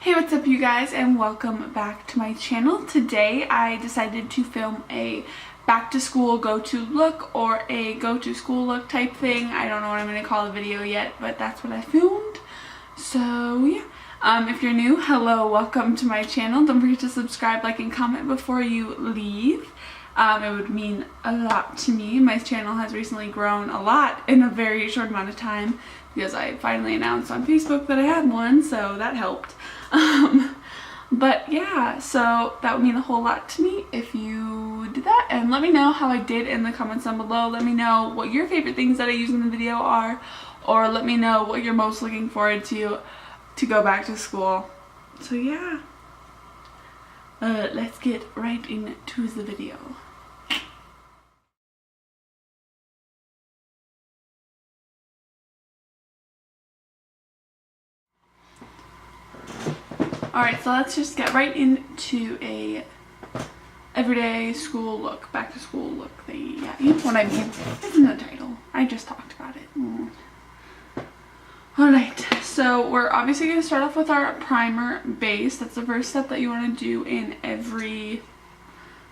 Hey, what's up you guys, and welcome back to my channel. Today I decided to film a back to school go-to look or a go-to-school look type thing. I don't know what I'm going to call the video yet, but that's what I filmed. So yeah, if you're new, hello, welcome to my channel. Don't forget to subscribe, like, and comment before you leave. It would mean a lot to me. My channel has recently grown a lot in a very short amount of time because I finally announced on Facebook that I had one, so that helped. But yeah, so that would mean a whole lot to me if you did that, and let me know how I did in the comments down below. Let me know what your favorite things that I use in the video are, or let me know what you're most looking forward to go back to school. So yeah, let's get right into the video. Alright, so let's just get right into a everyday school look, back to school look thing. Yeah, you know what I mean. It's in the title. I just talked about it. Alright, so we're obviously going to start off with our primer base. That's the first step that you want to do in every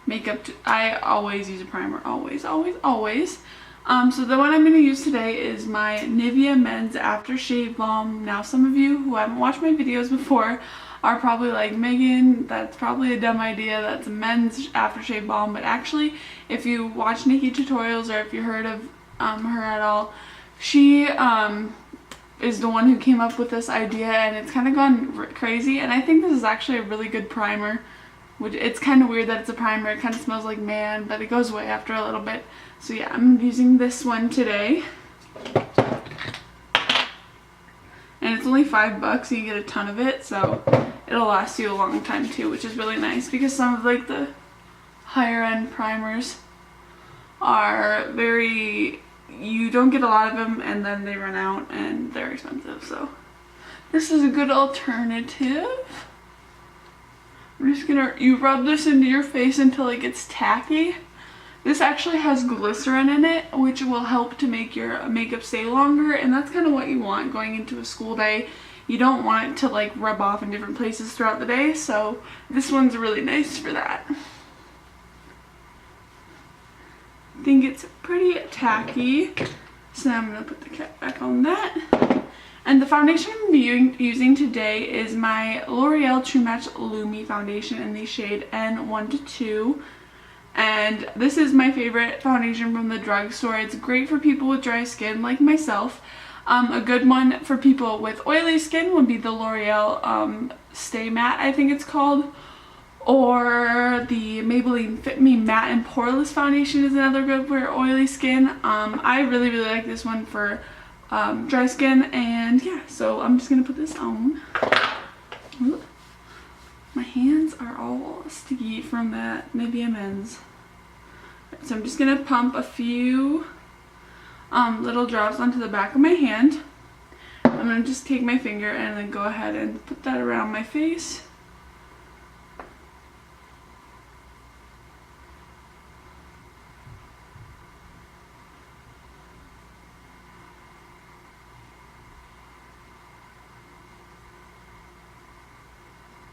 makeup. I always use a primer. Always, always, always. So the one I'm going to use today is my Nivea Men's Aftershave Balm. Now some of you who haven't watched my videos before are probably like, Megan, that's probably a dumb idea, that's a men's aftershave balm. But actually, if you watch Nikki tutorials or if you heard of her at all, she is the one who came up with this idea, and it's kind of gone crazy. And I think this is actually a really good primer. Which, it's kind of weird that it's a primer. It kind of smells like man, but it goes away after a little bit. So yeah, I'm using this one today. And it's only $5 and you get a ton of it, so it'll last you a long time too, which is really nice, because some of like the higher end primers are very, you don't get a lot of them and then they run out and they're expensive. So this is a good alternative. I'm just gonna, you rub this into your face until it gets tacky. This actually has glycerin in it, which will help to make your makeup stay longer, and that's kind of what you want going into a school day. You don't want it to like rub off in different places throughout the day, so this one's really nice for that. I think it's pretty tacky, so now I'm going to put the cap back on that. And the foundation I'm using today is my L'Oreal True Match Lumi foundation in the shade N1-2. And this is my favorite foundation from the drugstore. It's great for people with dry skin like myself. A good one for people with oily skin would be the L'Oreal Stay Matte, I think it's called. Or the Maybelline Fit Me Matte and Poreless foundation is another good for oily skin. I really like this one for dry skin. And yeah, so I'm just going to put this on. Ooh. My hands are all sticky from that Nivea Men's. So I'm just going to pump a few little drops onto the back of my hand. I'm going to just take my finger and then go ahead and put that around my face.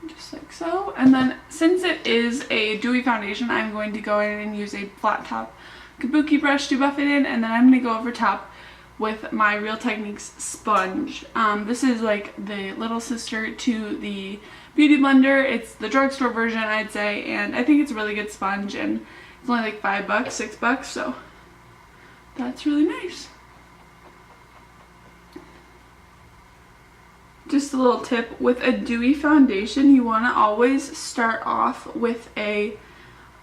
Just like so. And then since it is a dewy foundation, I'm going to go in and use a flat top kabuki brush to buff it in, and then I'm going to go over top with my Real Techniques sponge. This is like the little sister to the Beauty Blender. It's the drugstore version, I'd say, and I think it's a really good sponge, and it's only like $5, $6, so that's really nice. Just a little tip, with a dewy foundation, you want to always start off with a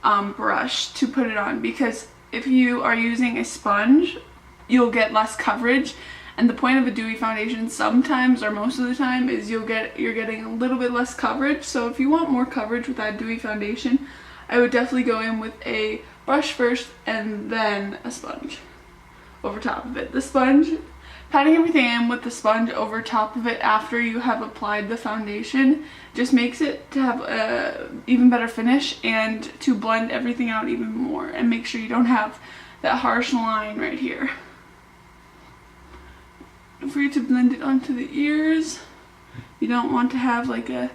brush to put it on, because if you are using a sponge, you'll get less coverage. And the point of a dewy foundation sometimes, or most of the time, is you're getting a little bit less coverage. So if you want more coverage with that dewy foundation, I would definitely go in with a brush first and then a sponge over top of it. The sponge, patting everything in with the sponge over top of it after you have applied the foundation just makes it to have a even better finish and to blend everything out even more and make sure you don't have that harsh line right here. Don't forget to blend it onto the ears. You don't want to have like a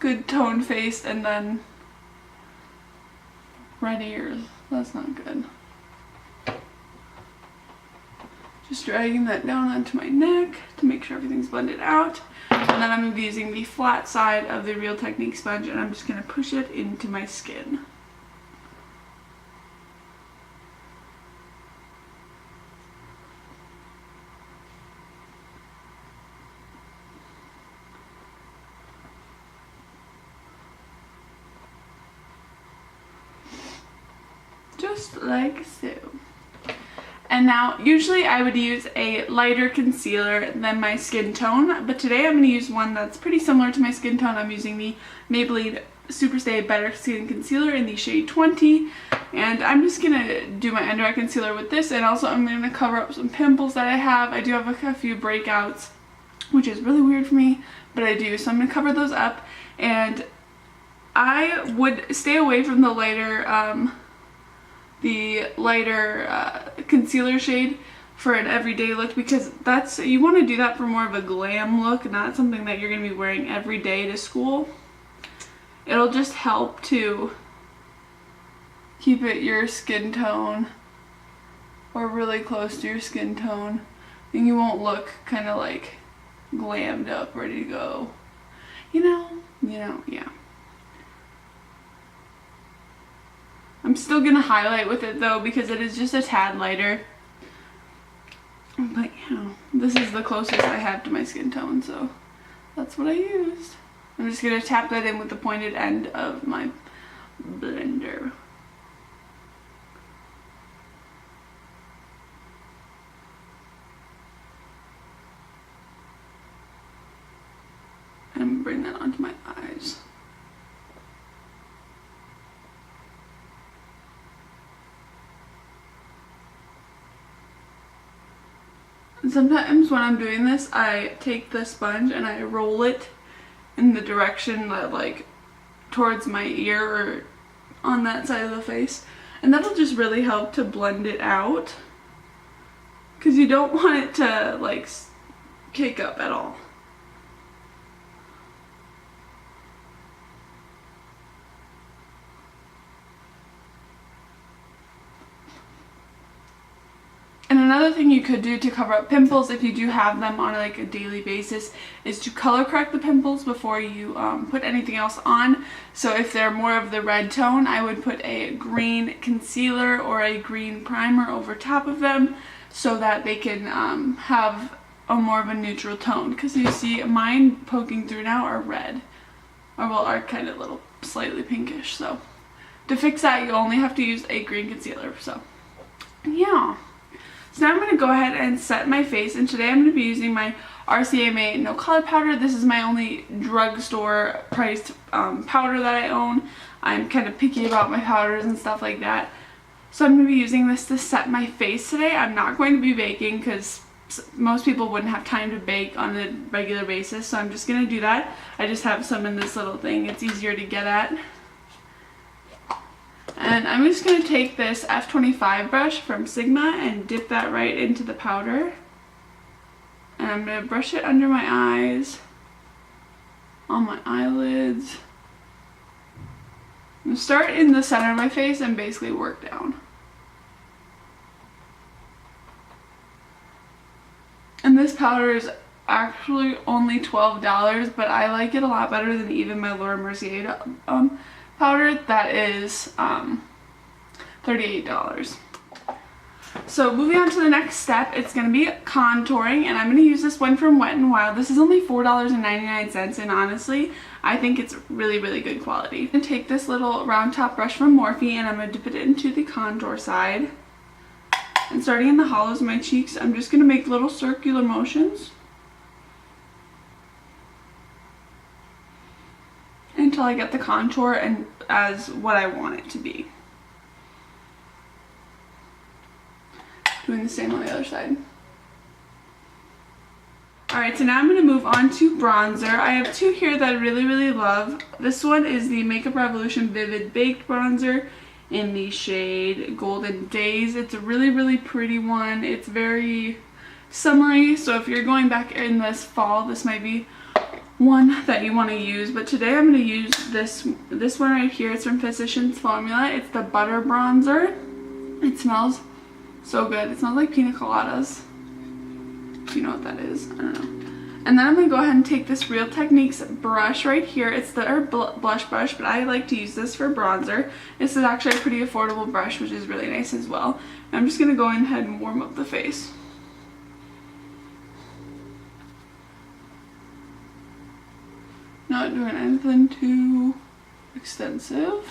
good toned face and then red ears. That's not good. Just dragging that down onto my neck to make sure everything's blended out. And then I'm going to be using the flat side of the Real Technique sponge and I'm just going to push it into my skin. Just like so. And now, usually I would use a lighter concealer than my skin tone, but today I'm going to use one that's pretty similar to my skin tone. I'm using the Maybelline Superstay Better Skin Concealer in the shade 20, and I'm just going to do my under eye concealer with this, and also I'm going to cover up some pimples that I have. I do have a few breakouts, which is really weird for me, but I do, so I'm going to cover those up, and I would stay away from the lighter concealer shade for an everyday look, because you want to do that for more of a glam look, not something that you're going to be wearing every day to school. It'll just help to keep it your skin tone or really close to your skin tone, and you won't look kind of like glammed up, ready to go. You know, yeah. I'm still going to highlight with it though because it is just a tad lighter. But yeah, this is the closest I have to my skin tone, so that's what I used. I'm just going to tap that in with the pointed end of my blender. And bring that onto my eyes. And sometimes when I'm doing this, I take the sponge and I roll it in the direction that, like, towards my ear or on that side of the face. And that'll just really help to blend it out, because you don't want it to, like, cake up at all. And another thing you could do to cover up pimples, if you do have them on like a daily basis, is to color correct the pimples before you put anything else on. So if they're more of the red tone, I would put a green concealer or a green primer over top of them so that they can have a more of a neutral tone. Because you see mine poking through now are red, or well, are kind of little slightly pinkish. So to fix that, you only have to use a green concealer. So yeah. So now I'm going to go ahead and set my face, and today I'm going to be using my RCMA No Color Powder. This is my only drugstore priced powder that I own. I'm kind of picky about my powders and stuff like that. So I'm going to be using this to set my face today. I'm not going to be baking because most people wouldn't have time to bake on a regular basis, so I'm just going to do that. I just have some in this little thing. It's easier to get at. And I'm just going to take this F25 brush from Sigma and dip that right into the powder. And I'm going to brush it under my eyes, on my eyelids. I'm going to start in the center of my face and basically work down. And this powder is actually only $12, but I like it a lot better than even my Laura Mercier powder that is $38. So moving on to the next step, it's going to be contouring, and I'm going to use this one from Wet n Wild. This is only $4.99, and honestly, I think it's really, really good quality. I'm going to take this little round top brush from Morphe, and I'm going to dip it into the contour side. And starting in the hollows of my cheeks, I'm just going to make little circular motions until I get the contour and as what I want it to be. Doing the same on the other side. Alright, so now I'm going to move on to bronzer. I have two here that I really, really love. This one is the Makeup Revolution Vivid Baked Bronzer in the shade Golden Days. It's a really, really pretty one. It's very summery, so if you're going back in this fall, this might be one that you want to use, but today I'm going to use this one right here. It's from Physicians Formula. It's the Butter Bronzer. It smells so good. It smells like pina coladas. If you know what that is, I don't know. And then I'm going to go ahead and take this Real Techniques brush right here. It's the blush brush, but I like to use this for bronzer. This is actually a pretty affordable brush, which is really nice as well. And I'm just going to go ahead and warm up the face. Not doing anything too extensive.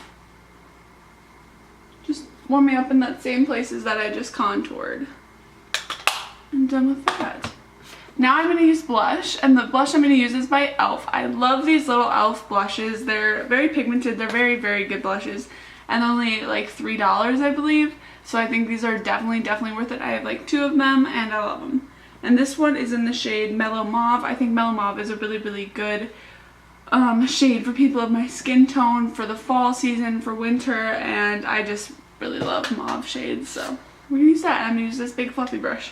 Just warming up in that same places that I just contoured. I'm done with that. Now I'm going to use blush, and the blush I'm going to use is by e.l.f. I love these little e.l.f. blushes. They're very pigmented. They're very, very good blushes, and only like $3, I believe. So I think these are definitely worth it. I have like 2 of them, and I love them. And this one is in the shade Mellow Mauve. I think Mellow Mauve is a really, really good shade for people of my skin tone for the fall season, for winter, and I just really love mauve shades. So we're going to use that, and I'm going to use this big fluffy brush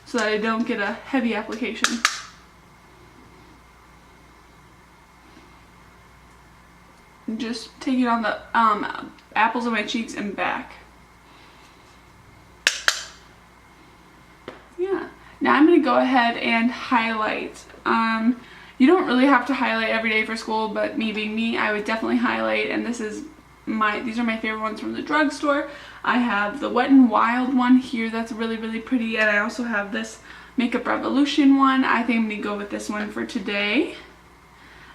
so that I don't get a heavy application. And just take it on the apples of my cheeks and back. Yeah. Now I'm going to go ahead and highlight. You don't really have to highlight every day for school, but me being me, I would definitely highlight, and these are my favorite ones from the drugstore. I have the Wet n Wild one here that's really, really pretty, and I also have this Makeup Revolution one. I think I'm going to go with this one for today.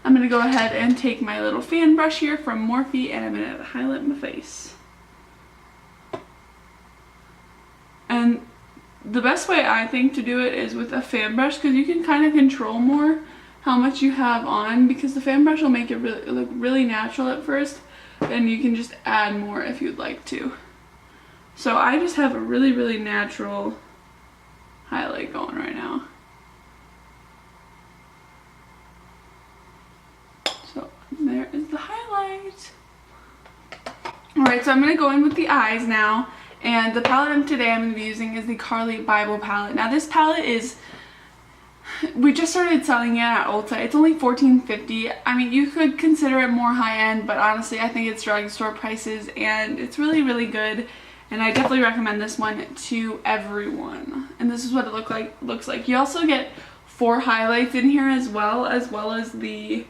I'm going to go ahead and take my little fan brush here from Morphe, and I'm going to highlight my face. And the best way I think to do it is with a fan brush, because you can kind of control more how much you have on, because the fan brush will make it look really natural at first, and you can just add more if you'd like to. So I just have a really, really natural highlight going right now. So there is the highlight. Alright, so I'm going to go in with the eyes now, and the palette today I'm going to be using is the Carly Bible palette. Now this palette is, we just started selling it at Ulta. It's only $14.50. I mean, you could consider it more high-end, but honestly I think it's drugstore prices, and it's really, really good. And I definitely recommend this one to everyone. And this is what it looks like. You also get 4 highlights in here as well as the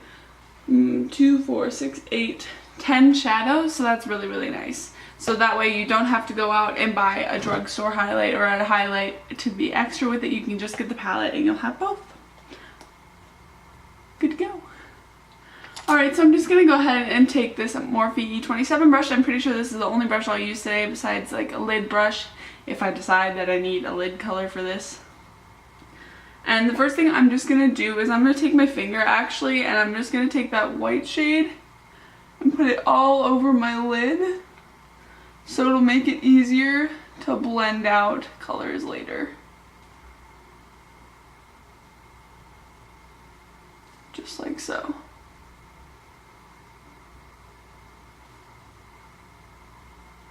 2, 4, 6, 8, 10 shadows. So that's really, really nice. So that way you don't have to go out and buy a drugstore highlight or a highlight to be extra with it. You can just get the palette and you'll have both. Good to go. Alright, so I'm just going to go ahead and take this Morphe E27 brush. I'm pretty sure this is the only brush I'll use today besides like a lid brush if I decide that I need a lid color for this. And the first thing I'm just going to do is I'm going to take my finger actually, and I'm just going to take that white shade and put it all over my lid so it'll make it easier to blend out colors later. Just like so.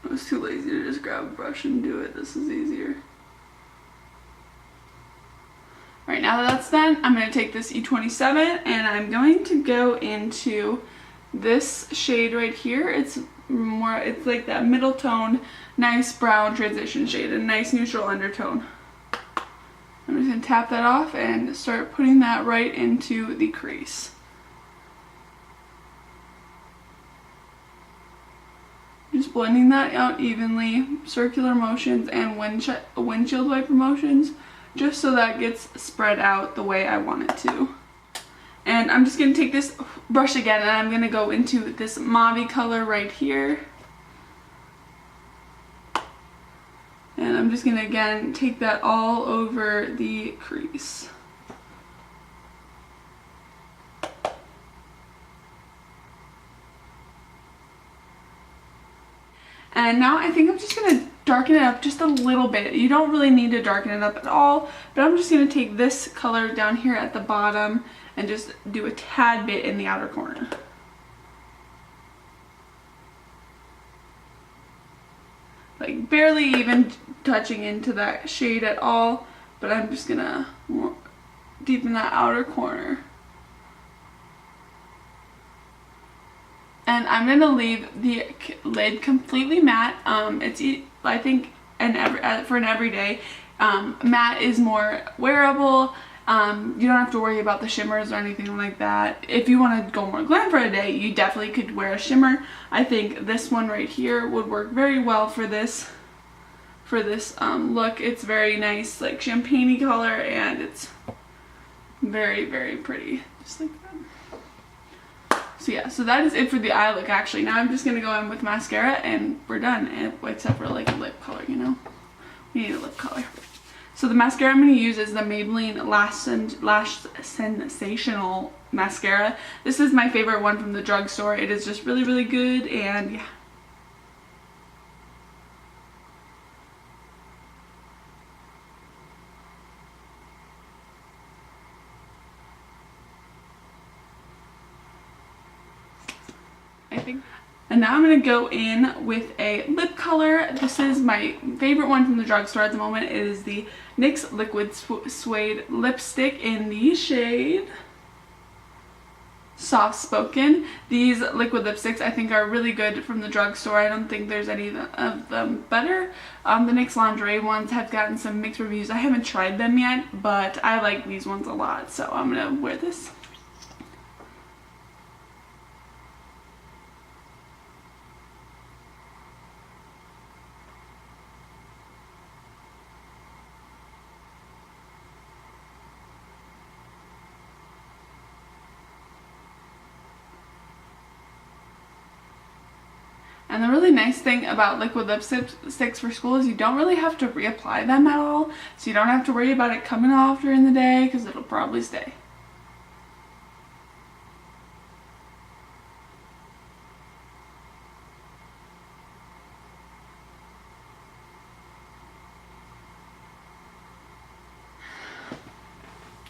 I was too lazy to just grab a brush and do it. This is easier. Alright, now that that's done, I'm going to take this E27 and I'm going to go into this shade right here. It's like that middle tone, nice brown transition shade, a nice neutral undertone. I'm just going to tap that off and start putting that right into the crease. Just blending that out evenly, circular motions and windshield wiper motions, just so that gets spread out the way I want it to. And I'm just going to take this brush again and I'm going to go into this mauve color right here. And I'm just going to again take that all over the crease. And now I think I'm just going to darken it up just a little bit. You don't really need to darken it up at all, but I'm just going to take this color down here at the bottom and just do a tad bit in the outer corner. Like barely even touching into that shade at all, but I'm just going to deepen that outer corner. And I'm going to leave the lid completely matte. I think for an everyday, matte is more wearable. You don't have to worry about the shimmers or anything like that. If you want to go more glam for a day, you definitely could wear a shimmer. I think this one right here would work very well for this look. It's very nice, like champagne-y color, and it's very, very pretty, just like that. So yeah, so that is it for the eye look actually. Now I'm just going to go in with mascara and we're done, except for like a lip color, you know. We need a lip color. So the mascara I'm going to use is the Maybelline Lash Sensational Mascara. This is my favorite one from the drugstore. It is just really, really good, and yeah. And now I'm going to go in with a lip color. This is my favorite one from the drugstore at the moment. It is the NYX Liquid Suede Lipstick in the shade Soft Spoken. These liquid lipsticks I think are really good from the drugstore. I don't think there's any of them better. The NYX Lingerie ones have gotten some mixed reviews. I haven't tried them yet, but I like these ones a lot, so I'm going to wear this. And the really nice thing about liquid lipsticks for school is you don't really have to reapply them at all. So you don't have to worry about it coming off during the day because it'll probably stay.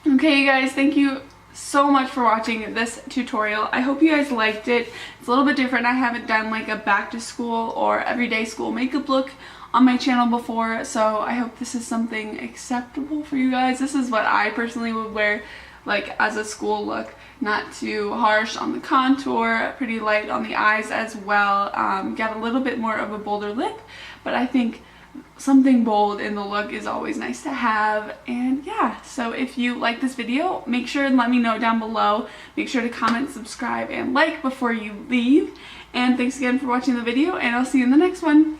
Okay, you guys, thank you so much for watching this tutorial. I hope you guys liked it. It's a little bit different. I haven't done like a back to school or everyday school makeup look on my channel before, so I hope this is something acceptable for you guys. This is what I personally would wear like as a school look. Not too harsh on the contour, pretty light on the eyes as well. Got a little bit more of a bolder lip, but I think something bold in the look is always nice to have. And yeah, so if you like this video, make sure and let me know down below. Make sure to comment, subscribe, and like before you leave. And thanks again for watching the video, and I'll see you in the next one.